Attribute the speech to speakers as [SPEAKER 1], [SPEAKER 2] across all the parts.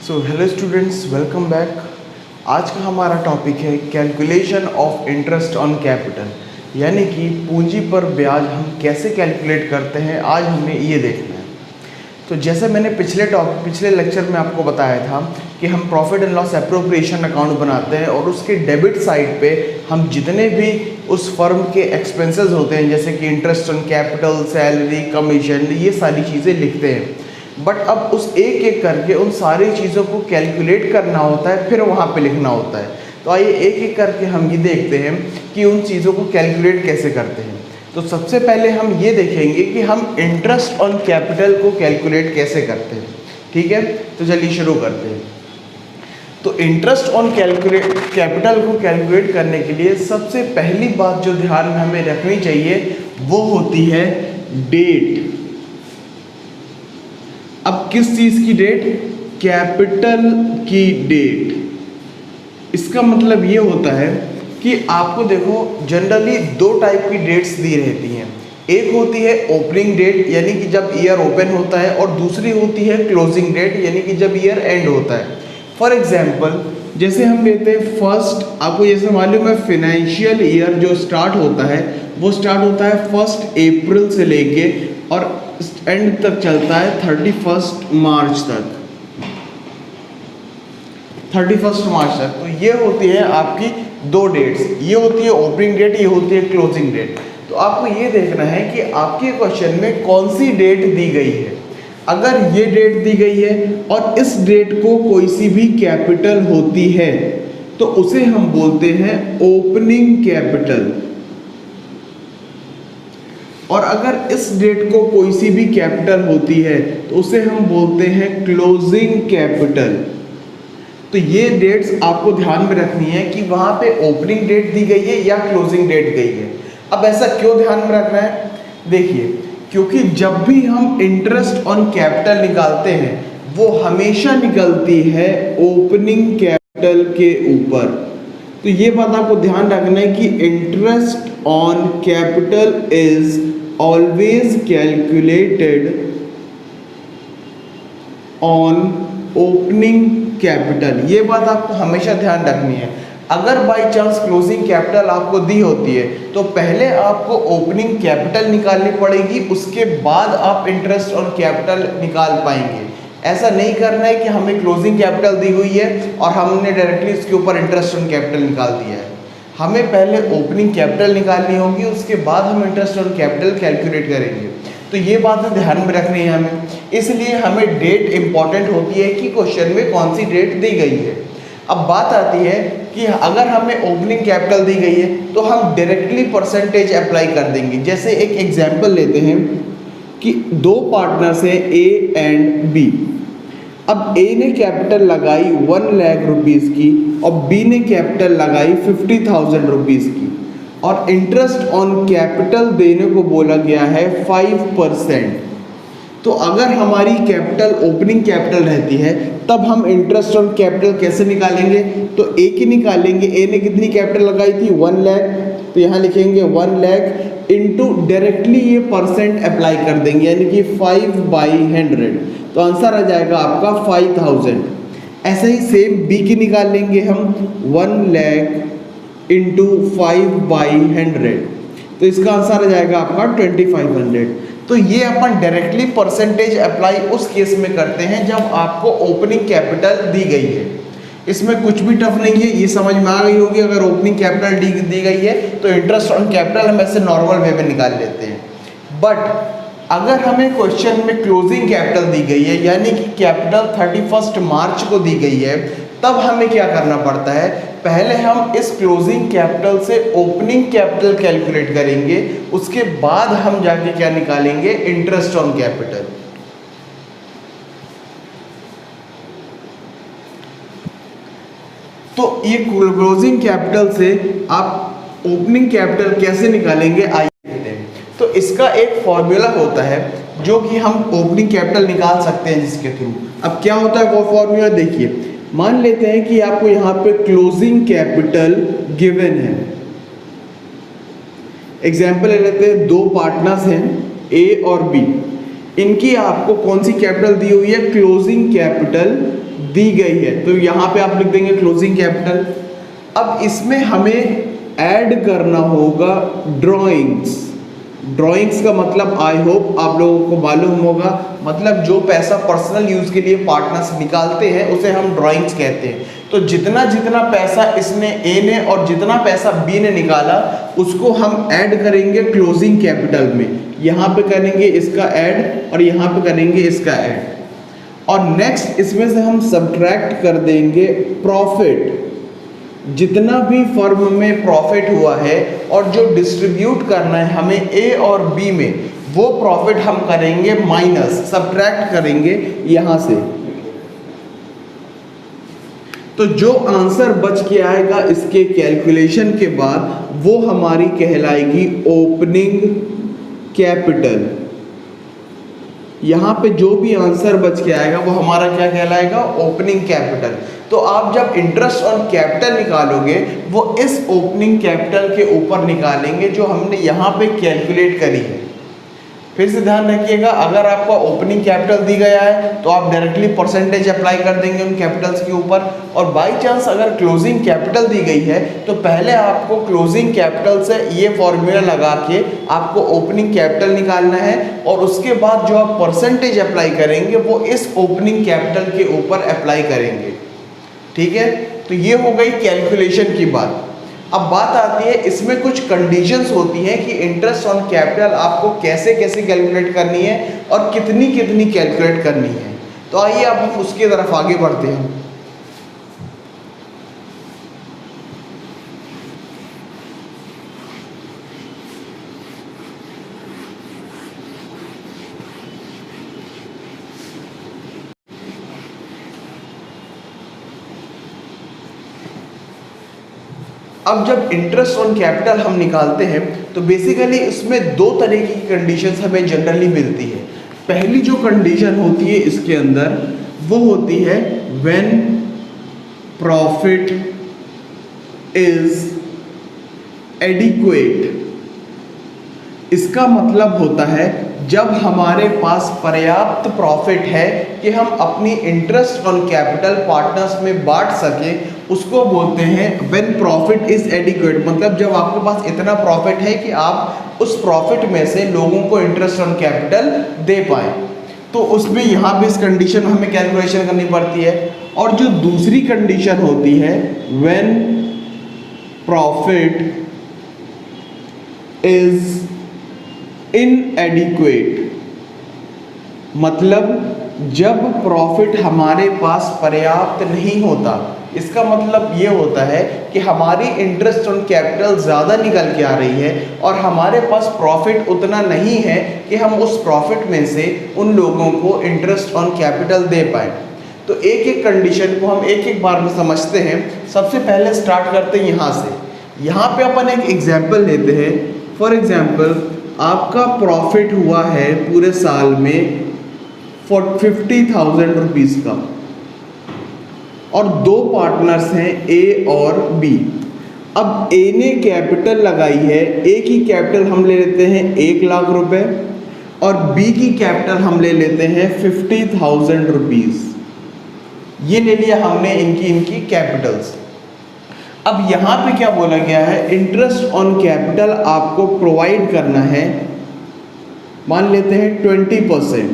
[SPEAKER 1] So hello students, welcome back. आज का हमारा टॉपिक है calculation of interest on capital, यानी कि पूंजी पर ब्याज हम कैसे कैलकुलेट करते हैं। आज हमें ये देखना है। तो जैसे मैंने पिछले लेक्चर में आपको बताया था कि हम profit and loss appropriation account बनाते हैं और उसके डेबिट साइड पे हम जितने भी उस फर्म के एक्सपेंसेस होते हैं, जैसे कि interest on capital, salary, commission, ये सारी चीज़ें लिखते हैं। बट अब उस एक एक करके उन सारी चीज़ों को कैलकुलेट करना होता है, फिर वहाँ पे लिखना होता है। तो आइए एक एक करके हम ये देखते हैं कि उन चीज़ों को कैलकुलेट कैसे करते हैं। तो सबसे पहले हम ये देखेंगे कि हम इंटरेस्ट ऑन कैपिटल को कैलकुलेट कैसे करते हैं। ठीक है, तो चलिए शुरू करते हैं। तो इंटरेस्ट ऑन कैपिटल को कैलकुलेट करने के लिए सबसे पहली बात जो ध्यान में हमें रखनी चाहिए वो होती है डेट। अब किस चीज की डेट? कैपिटल की डेट। इसका मतलब ये होता है कि आपको देखो जनरली दो टाइप की डेट्स दी रहती हैं। एक होती है ओपनिंग डेट, यानी कि जब ईयर ओपन होता है, और दूसरी होती है क्लोजिंग डेट, यानी कि जब ईयर एंड होता है। फॉर एग्जाम्पल जैसे हम लेते हैं फर्स्ट, आपको जैसे मालूम है फाइनेंशियल ईयर जो स्टार्ट होता है वो स्टार्ट होता है 1 अप्रैल से लेके और एंड तक चलता है 31 मार्च तक। 31 मार्च तक। तो ये होती है आपकी दो डेट्स, ये होती है ओपनिंग डेट, ये होती है क्लोजिंग डेट। तो आपको ये देखना है कि आपके क्वेश्चन में कौन सी डेट दी गई है। अगर ये डेट दी गई है और इस डेट को कोई सी भी कैपिटल होती है तो उसे हम बोलते हैं ओपनिंग कैपिटल, और अगर इस डेट को कोई सी भी कैपिटल होती है तो उसे हम बोलते हैं क्लोजिंग कैपिटल। तो ये डेट्स आपको ध्यान में रखनी है कि वहां पे ओपनिंग डेट दी गई है या क्लोजिंग डेट गई है। अब ऐसा क्यों ध्यान में रखना है? देखिए, क्योंकि जब भी हम इंटरेस्ट ऑन कैपिटल निकालते हैं वो हमेशा निकलती है ओपनिंग कैपिटल के ऊपर। तो ये बात आपको ध्यान रखना है कि interest on capital is always calculated on opening capital. ये बात आपको हमेशा ध्यान रखनी है। अगर बाय चांस क्लोजिंग कैपिटल आपको दी होती है तो पहले आपको ओपनिंग कैपिटल निकालनी पड़ेगी, उसके बाद आप इंटरेस्ट ऑन कैपिटल निकाल पाएंगे। ऐसा नहीं करना है कि हमें क्लोजिंग कैपिटल दी हुई है और हमने डायरेक्टली उसके ऊपर इंटरेस्ट ऑन कैपिटल निकाल दिया है। हमें पहले ओपनिंग कैपिटल निकालनी होगी, उसके बाद हम इंटरेस्ट ऑन कैपिटल कैलकुलेट करेंगे। तो ये बात ध्यान में रखनी है हमें, इसलिए हमें डेट इंपॉर्टेंट होती है कि क्वेश्चन में कौन सी डेट दी गई है। अब बात आती है कि अगर हमें ओपनिंग कैपिटल दी गई है तो हम डायरेक्टली परसेंटेज अप्लाई कर देंगे। जैसे एक एग्जांपल लेते हैं कि दो पार्टनर्स हैं ए एंड बी। अब ए ने कैपिटल लगाई 1 लाख रुपीज़ की और बी ने कैपिटल लगाई 50,000 रुपीज़ की, और इंटरेस्ट ऑन कैपिटल देने को बोला गया है 5%। तो अगर हमारी कैपिटल ओपनिंग कैपिटल रहती है तब हम इंटरेस्ट ऑन कैपिटल कैसे निकालेंगे? तो ए की निकालेंगे। ए ने कितनी कैपिटल लगाई थी? 1 लाख। तो यहाँ लिखेंगे 1 लाख इंटू डायरेक्टली ये परसेंट अप्लाई कर देंगे, यानी कि 5/100। तो आंसर आ जाएगा आपका 5000। ऐसे ही सेम बी की निकाल लेंगे हम 1 लाख इंटू 5/100। तो इसका आंसर आ जाएगा आपका 2500। तो ये अपन डायरेक्टली परसेंटेज अप्लाई उस केस में करते हैं जब आपको ओपनिंग कैपिटल दी गई है। इसमें कुछ भी टफ नहीं है, ये समझ में आ गई होगी। अगर ओपनिंग कैपिटल दी गई है तो इंटरेस्ट ऑन कैपिटल हम ऐसे नॉर्मल वे में निकाल लेते हैं। बट अगर हमें क्वेश्चन में क्लोजिंग कैपिटल दी गई है, यानी कि कैपिटल 31 मार्च को दी गई है, तब हमें क्या करना पड़ता है? पहले हम इस क्लोजिंग कैपिटल से ओपनिंग कैपिटल कैलकुलेट करेंगे, उसके बाद हम जाके क्या निकालेंगे? Interest on capital. तो ये क्लोजिंग कैपिटल से आप ओपनिंग कैपिटल कैसे निकालेंगे, आइए देखते हैं। तो इसका एक फॉर्मूला होता है जो कि हम ओपनिंग कैपिटल निकाल सकते हैं जिसके थ्रू। अब क्या होता है वो फॉर्मूला? देखिए, मान लेते हैं कि आपको यहाँ पे क्लोजिंग कैपिटल गिवन है। एग्जाम्पल ले लेते हैं, दो पार्टनर्स हैं ए और बी। इनकी आपको कौन सी कैपिटल दी हुई है? क्लोजिंग कैपिटल दी गई है, तो यहाँ पे आप लिख देंगे क्लोजिंग कैपिटल। अब इसमें हमें ऐड करना होगा ड्राइंग्स। ड्राइंग्स का मतलब आई होप आप लोगों को मालूम होगा, मतलब जो पैसा पर्सनल यूज के लिए पार्टनर्स निकालते हैं उसे हम ड्राइंग्स कहते हैं। तो जितना जितना पैसा इसने ए ने और जितना पैसा बी ने निकाला उसको हम ऐड करेंगे क्लोजिंग कैपिटल में। यहाँ पे करेंगे इसका ऐड और यहाँ पे करेंगे इसका ऐड, और नेक्स्ट इसमें से हम सब्ट्रैक्ट कर देंगे प्रॉफिट। जितना भी फर्म में प्रॉफिट हुआ है और जो डिस्ट्रीब्यूट करना है हमें ए और बी में, वो प्रॉफिट हम करेंगे माइनस, सब्ट्रैक्ट करेंगे यहाँ से। तो जो आंसर बच के आएगा इसके कैलकुलेशन के बाद वो हमारी कहलाएगी ओपनिंग कैपिटल। यहाँ पे जो भी आंसर बच के आएगा वो हमारा क्या कहलाएगा, ओपनिंग कैपिटल। तो आप जब इंटरेस्ट ऑन कैपिटल निकालोगे वो इस ओपनिंग कैपिटल के ऊपर निकालेंगे जो हमने यहाँ पे कैलकुलेट करी है। फिर से ध्यान रखिएगा, अगर आपका ओपनिंग कैपिटल दी गया है तो आप डायरेक्टली परसेंटेज अप्लाई कर देंगे उन कैपिटल्स के ऊपर, और बाय चांस अगर क्लोजिंग कैपिटल दी गई है तो पहले आपको क्लोजिंग कैपिटल से ये फॉर्मूला लगा के आपको ओपनिंग कैपिटल निकालना है, और उसके बाद जो आप परसेंटेज अप्लाई करेंगे वो इस ओपनिंग कैपिटल के ऊपर अप्लाई करेंगे। ठीक है, तो ये हो गई कैलकुलेशन की बात। अब बात आती है इसमें कुछ कंडीशंस होती हैं कि इंटरेस्ट ऑन कैपिटल आपको कैसे कैसे कैलकुलेट करनी है और कितनी कितनी कैलकुलेट करनी है। तो आइए अब हम उसकी तरफ आगे बढ़ते हैं। अब जब इंटरेस्ट ऑन कैपिटल हम निकालते हैं तो बेसिकली इसमें दो तरह की कंडीशंस हमें जनरली मिलती है। पहली जो कंडीशन होती है इसके अंदर वो होती है व्हेन प्रॉफिट इज एडिक्वेट। इसका मतलब होता है जब हमारे पास पर्याप्त प्रॉफिट है कि हम अपनी इंटरेस्ट ऑन कैपिटल पार्टनर्स में बांट सके, उसको बोलते हैं व्हेन प्रॉफिट इज एडिक्वेट। मतलब जब आपके पास इतना प्रॉफिट है कि आप उस प्रॉफिट में से लोगों को इंटरेस्ट ऑन कैपिटल दे पाए, तो उसमें यहाँ पे इस कंडीशन में हमें कैलकुलेशन करनी पड़ती है। और जो दूसरी कंडीशन होती है व्हेन प्रॉफिट इज इनएडिक्वेट, मतलब जब प्रॉफिट हमारे पास पर्याप्त नहीं होता। इसका मतलब ये होता है कि हमारी इंटरेस्ट ऑन कैपिटल ज़्यादा निकल के आ रही है और हमारे पास प्रॉफिट उतना नहीं है कि हम उस प्रॉफिट में से उन लोगों को इंटरेस्ट ऑन कैपिटल दे पाए। तो एक एक कंडीशन को हम एक एक बार में समझते हैं। सबसे पहले स्टार्ट करते हैं यहाँ से। यहाँ पे अपन एक एग्जाम्पल लेते हैं। फॉर एग्जाम्पल आपका प्रॉफिट हुआ है पूरे साल में 50,000 रुपीज़ का, और दो पार्टनर्स हैं ए और बी। अब ए ने कैपिटल लगाई है, ए की कैपिटल हम ले लेते हैं 1 लाख रुपए और बी की कैपिटल हम ले लेते हैं 50,000 रुपीज़। ये ले लिया हमने इनकी कैपिटल्स। अब यहाँ पे क्या बोला गया है, इंटरेस्ट ऑन कैपिटल आपको प्रोवाइड करना है, मान लेते हैं 20%।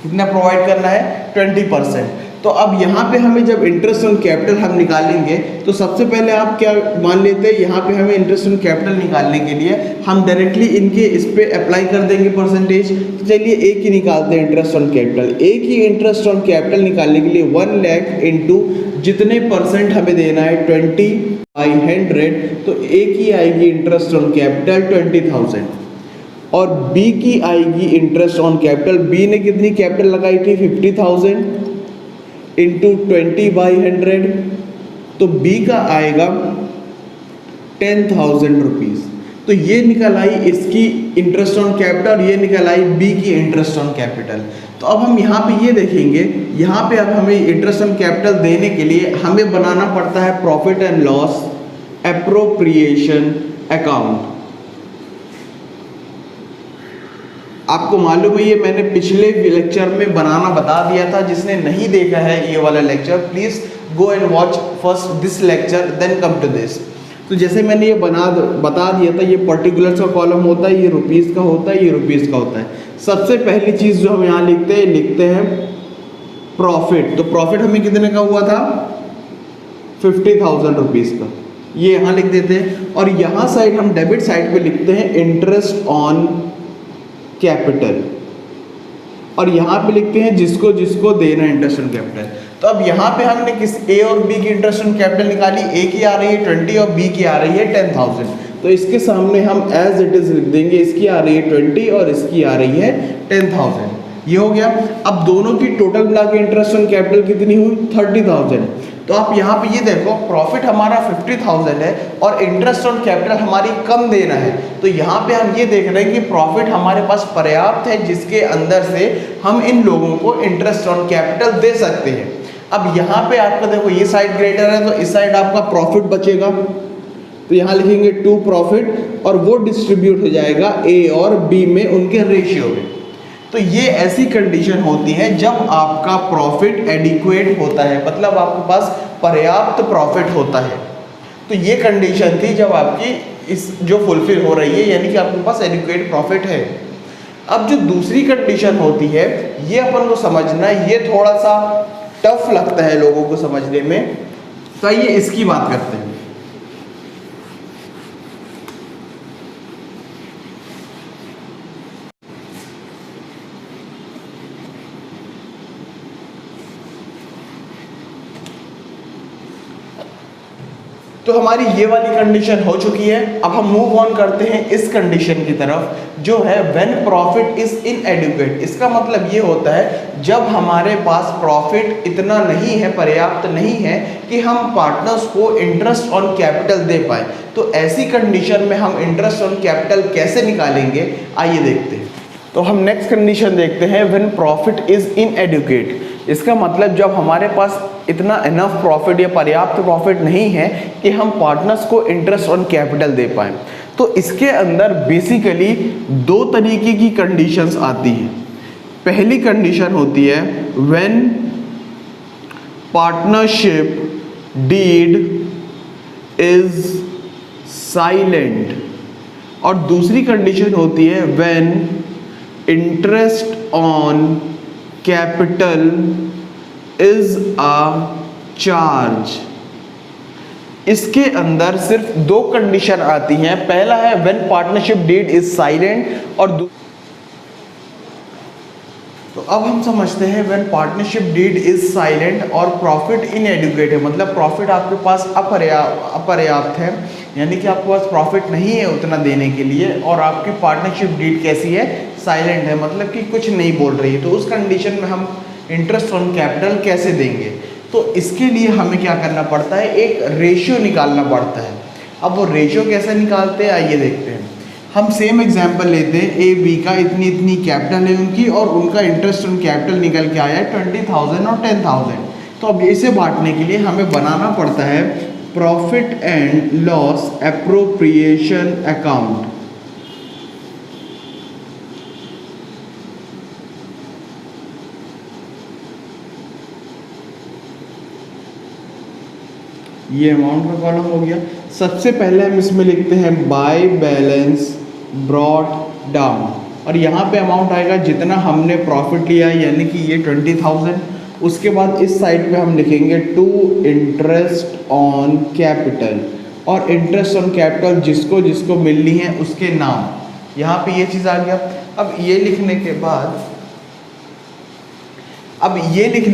[SPEAKER 1] कितना प्रोवाइड करना है, 20%। तो अब यहाँ पे हमें जब इंटरेस्ट ऑन कैपिटल हम निकालेंगे तो सबसे पहले आप क्या मान लेते हैं, यहाँ पे हमें इंटरेस्ट ऑन कैपिटल निकालने के लिए हम डायरेक्टली इनके इस पे अप्लाई कर देंगे परसेंटेज। तो चलिए ए की निकालते हैं इंटरेस्ट ऑन कैपिटल। ए की इंटरेस्ट ऑन कैपिटल निकालने के लिए 1 लाख इंटू जितने परसेंट हमें देना है 20/100, तो ए की आएगी इंटरेस्ट ऑन कैपिटल 20,000 और बी की आएगी इंटरेस्ट ऑन कैपिटल। बी ने कितनी कैपिटल लगाई थी, 50,000 इंटू 20/100, तो बी का आएगा 10,000 रुपीज़। तो ये निकल आई इसकी इंटरेस्ट ऑन कैपिटल, ये निकल आई बी की इंटरेस्ट ऑन कैपिटल। तो अब हम यहाँ पे ये देखेंगे, यहाँ पे अब हमें इंटरेस्ट ऑन कैपिटल देने के लिए हमें बनाना पड़ता है profit and loss appropriation account. आपको मालूम है ये मैंने पिछले लेक्चर में बनाना बता दिया था। जिसने नहीं देखा है ये वाला lecture, please go and watch first this lecture then come to this. तो जैसे मैंने ये बता दिया था, ये पर्टिकुलर्स का कॉलम होता है, ये रुपीज़ का होता है, ये रुपीज़ का होता है। सबसे पहली चीज़ जो हम यहाँ लिखते हैं प्रॉफिट। तो प्रॉफिट हमें कितने का हुआ था? 50,000 रुपीज़ का, ये यहाँ लिख देते हैं। और यहाँ साइड हम डेबिट साइड पे लिखते हैं इंटरेस्ट ऑन कैपिटल, और यहाँ पे लिखते हैं जिसको जिसको देना इंटरेस्ट ऑन कैपिटल। तो अब यहाँ पे हमने किस ए और बी की इंटरेस्ट ऑन कैपिटल निकाली, ए की आ रही है 20 और बी की आ रही है 10,000। तो इसके सामने हम एज इट इज लिख देंगे, इसकी आ रही है 20 और इसकी आ रही है 10,000। ये हो गया। अब दोनों की टोटल मिला के इंटरेस्ट ऑन कैपिटल कितनी हुई? 30,000। तो आप यहाँ पे ये देखो, प्रॉफिट हमारा 50,000 है और इंटरेस्ट ऑन कैपिटल हमारी कम देना है। तो यहाँ पे हम ये देख रहे हैं कि प्रॉफिट हमारे पास पर्याप्त है, जिसके अंदर से हम इन लोगों को इंटरेस्ट ऑन कैपिटल दे सकते हैं। अब यहाँ पे आपका देखो ये साइड ग्रेटर है, तो इस साइड आपका प्रॉफिट बचेगा, तो यहाँ लिखेंगे टू प्रॉफिट, और वो डिस्ट्रीब्यूट हो जाएगा ए और बी में उनके रेशियो में। तो ये ऐसी कंडीशन होती है जब आपका प्रॉफिट एडिक्वेट होता है, मतलब आपके पास पर्याप्त प्रॉफिट होता है। तो ये कंडीशन थी जब आपकी इस जो फुलफिल हो रही है, यानी कि आपके पास एडिक्वेट प्रॉफिट है। अब जो दूसरी कंडीशन होती है, ये अपन को समझना, ये थोड़ा सा टफ लगता है लोगों को समझने में, तो आइए इसकी बात करते हैं। तो हमारी ये वाली कंडीशन हो चुकी है। अब हम मूव ऑन करते हैं इस कंडीशन की तरफ, जो है व्हेन प्रॉफिट इज इनएडिक्वेट। इसका मतलब ये होता है जब हमारे पास प्रॉफिट इतना नहीं है, पर्याप्त नहीं है कि हम पार्टनर्स को इंटरेस्ट ऑन कैपिटल दे पाए। तो ऐसी कंडीशन में हम इंटरेस्ट ऑन कैपिटल कैसे निकालेंगे, आइए देखते हैं। तो हम नेक्स्ट कंडीशन देखते हैं, व्हेन प्रॉफिट इज इनएडिक्वेट। इसका मतलब जब हमारे पास इतना इनफ प्रॉफिट या पर्याप्त प्रॉफिट नहीं है कि हम पार्टनर्स को इंटरेस्ट ऑन कैपिटल दे पाएँ। तो इसके अंदर बेसिकली दो तरीके की कंडीशंस आती हैं। पहली कंडीशन होती है when partnership deed is silent, और दूसरी कंडीशन होती है when interest on capital is a charge. इसके अंदर सिर्फ दो कंडीशन आती हैं। पहला है when partnership deed is silent, और तो अब हम समझते हैं when partnership deed is silent और प्रॉफिट इनएडिक्वेट है, मतलब प्रॉफिट आपके पास अपर्याप्त है, यानी कि आपके पास प्रॉफिट नहीं है उतना देने के लिए, और आपकी पार्टनरशिप डीड कैसी है? साइलेंट है, मतलब कि कुछ नहीं बोल रही है। तो उस कंडीशन में हम इंटरेस्ट ऑन कैपिटल कैसे देंगे? तो इसके लिए हमें क्या करना पड़ता है? एक रेशियो निकालना पड़ता है। अब वो रेशियो कैसे निकालते हैं, आइए देखते हैं। हम सेम एग्जांपल लेते हैं, ए बी का इतनी इतनी कैपिटल है उनकी, और उनका इंटरेस्ट ऑन कैपिटल निकल के आया है 20,000 और 10,000। तो अब इसे बांटने के लिए हमें बनाना पड़ता है profit and loss appropriation account. ये अमाउंट का कॉलम हो गया। सबसे पहले हम इसमें लिखते हैं बाय बैलेंस ब्रॉट डाउन, और यहाँ पे अमाउंट आएगा जितना हमने प्रॉफिट लिया है, यानी कि ये 20,000। उसके बाद इस साइड पे हम लिखेंगे टू इंटरेस्ट ऑन कैपिटल, और इंटरेस्ट ऑन कैपिटल जिसको जिसको मिलनी है उसके नाम, यहाँ पे ये चीज़ आ गया। अब ये लिखने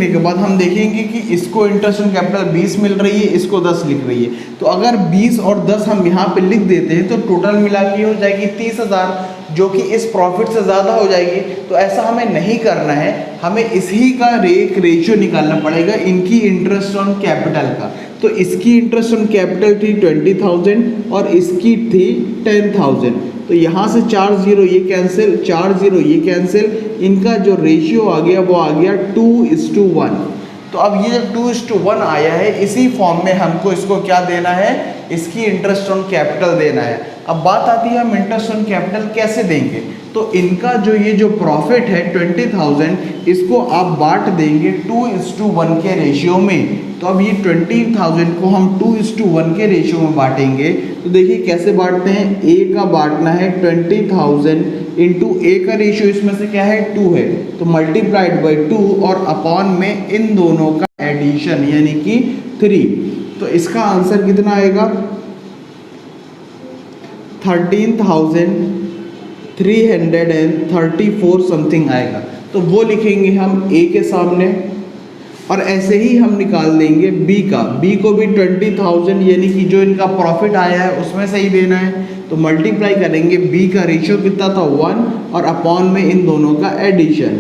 [SPEAKER 1] के बाद हम देखेंगे कि इसको इंटरेस्ट ऑन कैपिटल 20 मिल रही है, इसको 10 लिख रही है। तो अगर 20 और 10 हम यहाँ पे लिख देते हैं तो टोटल मिला के हो जाएगी 30,000, जो कि इस प्रॉफिट से ज़्यादा हो जाएगी। तो ऐसा हमें नहीं करना है, हमें इसी का एक रेशियो निकालना पड़ेगा इनकी इंटरेस्ट ऑन कैपिटल का। तो इसकी इंटरेस्ट ऑन कैपिटल थी 20,000 और इसकी थी 10,000। तो यहाँ से 4 0 ये कैंसिल, 4 0 ये कैंसिल, इनका जो रेशियो आ गया वो आ गया 2:1। तो अब ये जो 2:1 आया है, इसी फॉर्म में हमको इसको क्या देना है, इसकी इंटरेस्ट ऑन कैपिटल देना है। अब बात आती है हम इंटरेस्ट ऑन कैपिटल कैसे देंगे। तो इनका ये जो प्रॉफिट है 20,000, इसको आप बांट देंगे 2:1 के रेशियो में। तो अब ये 20,000 को हम 2:1 के रेशियो में बांटेंगे। तो देखिए कैसे बांटते हैं, ए का बांटना है 20,000 इंटू ए का रेशियो इसमें से क्या है 2 है, तो मल्टीप्लाइड बाई 2 और अपॉन में इन दोनों का एडिशन यानी कि 3। तो इसका आंसर कितना आएगा 13,334 समथिंग आएगा। तो वो लिखेंगे हम ए के सामने, और ऐसे ही हम निकाल देंगे बी का। बी को भी 20,000 यानी कि जो इनका प्रॉफिट आया है उसमें से ही देना है। तो मल्टीप्लाई करेंगे, बी का रेशियो कितना था 1 और अपॉन में इन दोनों का एडिशन।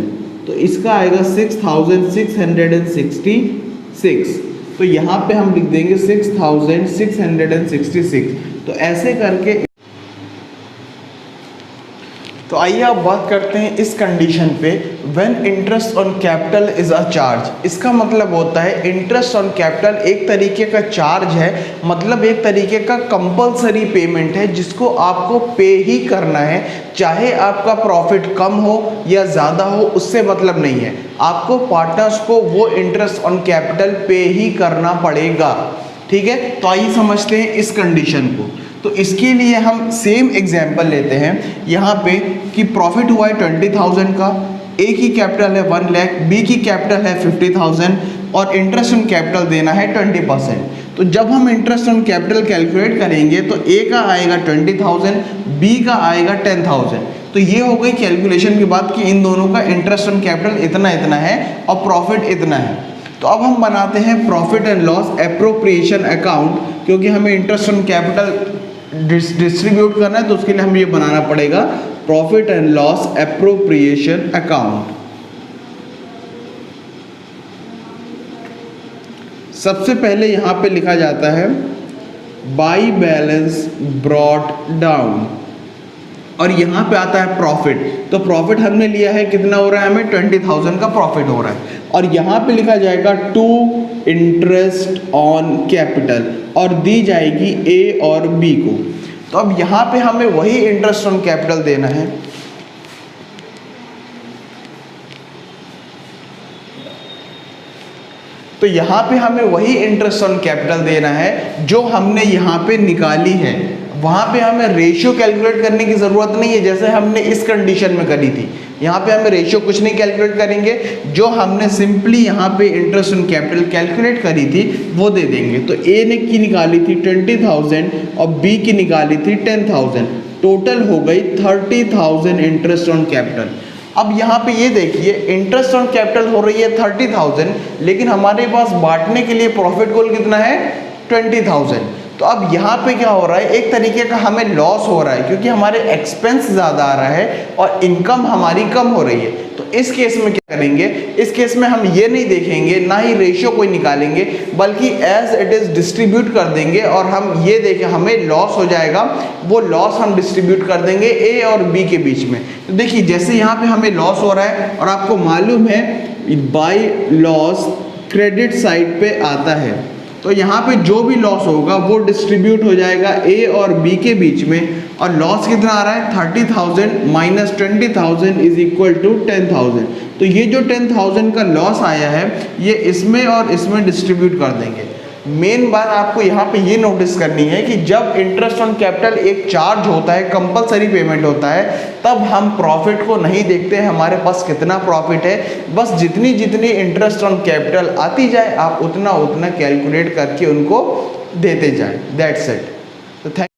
[SPEAKER 1] तो इसका आएगा 6,666। तो यहाँ पे हम लिख देंगे 6,666। तो ऐसे करके, तो आइए अब बात करते हैं इस कंडीशन पे, when interest on capital is a charge. इसका मतलब होता है इंटरेस्ट ऑन कैपिटल एक तरीके का चार्ज है, मतलब एक तरीके का कंपलसरी पेमेंट है जिसको आपको पे ही करना है, चाहे आपका प्रॉफिट कम हो या ज़्यादा हो, उससे मतलब नहीं है। आपको पार्टनर्स को वो इंटरेस्ट ऑन कैपिटल पे ही करना पड़ेगा। ठीक है, तो आइए समझते हैं इस कंडीशन को। तो इसके लिए हम सेम एग्जाम्पल लेते हैं यहाँ पे कि प्रॉफिट हुआ है 20,000 का, ए की कैपिटल है 1 लाख, बी की कैपिटल है 50,000 और इंटरेस्ट ऑन कैपिटल देना है 20%। तो जब हम इंटरेस्ट ऑन कैपिटल कैलकुलेट करेंगे तो ए का आएगा 20,000, बी का आएगा 10,000। तो ये हो गई कैलकुलेशन की बात कि इन दोनों का इंटरेस्ट ऑन कैपिटल इतना इतना है और प्रॉफिट इतना है। तो अब हम बनाते हैं profit and loss appropriation account, क्योंकि हमें इंटरेस्ट ऑन कैपिटल डिस्ट्रीब्यूट करना है, तो उसके लिए हमें ये बनाना पड़ेगा profit and loss appropriation account. सबसे पहले यहाँ पे लिखा जाता है बाई बैलेंस ब्रॉट डाउन, और यहाँ पे आता है प्रॉफिट। तो प्रॉफिट हमने लिया है, कितना हो रहा है, हमें 20,000 का प्रॉफिट हो रहा है, और यहाँ पे लिखा जाएगा टू इंटरेस्ट ऑन कैपिटल और दी जाएगी ए और बी को। तो अब यहाँ पे हमें वही इंटरेस्ट ऑन कैपिटल देना है। तो यहाँ पे हमें वही इंटरेस्ट ऑन कैपिटल देना है जो हमने यहाँ पे निकाली है। वहाँ पे हमें रेशियो कैलकुलेट करने की ज़रूरत नहीं है जैसे हमने इस कंडीशन में करी थी। यहाँ पे हमें रेशियो कुछ नहीं कैलकुलेट करेंगे, जो हमने सिंपली यहाँ पे इंटरेस्ट ऑन कैपिटल कैलकुलेट करी थी वो दे देंगे। तो ए ने की निकाली थी 20,000 और बी की निकाली थी 10,000, टोटल हो गई 30,000 इंटरेस्ट ऑन कैपिटल। अब यहाँ पे ये देखिए इंटरेस्ट ऑन कैपिटल हो रही है 30,000, लेकिन हमारे पास बांटने के लिए प्रॉफिट गोल कितना है 20,000। तो अब यहाँ पे क्या हो रहा है, एक तरीके का हमें लॉस हो रहा है क्योंकि हमारे एक्सपेंस ज़्यादा आ रहा है और इनकम हमारी कम हो रही है। तो इस केस में क्या करेंगे, इस केस में हम ये नहीं देखेंगे, ना ही रेशियो कोई निकालेंगे, बल्कि एज इट इज़ डिस्ट्रीब्यूट कर देंगे और हम ये देखें हमें लॉस हो जाएगा, वो लॉस हम डिस्ट्रीब्यूट कर देंगे ए और बी के बीच में। तो देखिए जैसे यहाँ पे हमें लॉस हो रहा है और आपको मालूम है बाय लॉस क्रेडिट साइड पे आता है, तो यहाँ पे जो भी लॉस होगा वो डिस्ट्रीब्यूट हो जाएगा ए और बी के बीच में। और लॉस कितना आ रहा है 30,000 माइनस 20,000 इज इक्वल टू 10,000। तो ये जो 10,000 का लॉस आया है ये इसमें और इसमें डिस्ट्रीब्यूट कर देंगे। मेन बात आपको यहाँ पे ये नोटिस करनी है कि जब इंटरेस्ट ऑन कैपिटल एक चार्ज होता है, कंपलसरी पेमेंट होता है, तब हम प्रॉफिट को नहीं देखते हैं हमारे पास कितना प्रॉफिट है, बस जितनी जितनी इंटरेस्ट ऑन कैपिटल आती जाए आप उतना उतना कैलकुलेट करके उनको देते जाएं। That's it. तो थैंक